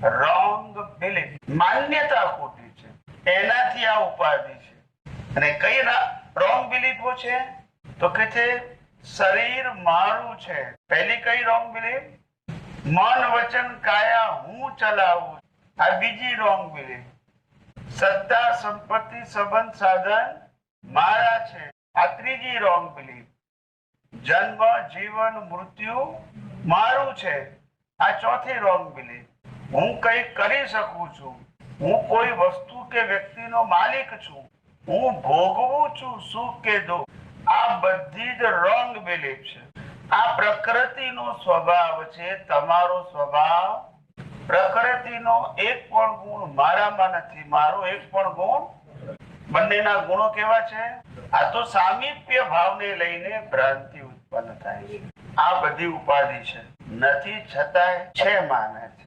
Wrong belief, માન્યતા ખોટી છે, એનાથી આ ઉપાધિ છે. અને કઈ રોંગ બિલીફો છે? તો કે છે શરીર મારું છે. પહેલી કઈ રોંગ બિલીફ? મન વચન કાયા હું ચલાવું. આ બીજી રોંગ બિલીફ. સત્તા સંપત્તિ સંબંધ સાધન મારા છે. આ ત્રીજી રોંગ બિલીફ. જન્મ જીવન મૃત્યુ મારું છે. આ ચોથી રોંગ બિલીફ. હું કઈ કરી શકું છું, હું કોઈ વસ્તુ કે વ્યક્તિનો માલિક છું, હું ભોગવું છું સુખ કે દુઃખ. આ બધી જ રોંગ બિલીફ છે. આ પ્રકૃતિનો સ્વભાવ છે, તમારો સ્વભાવ. પ્રકૃતિનો એક પણ ગુણ મારામાં નથી, મારો એક પણ ગુણ. બંનેના ગુણો કેવા છે? આ તો સામીપ્ય ભાવને લઈને ભ્રાંતિ ઉત્પન્ન થાય છે. આ બધી ઉપાધિ છે, નથી છતાંય છે માને છે.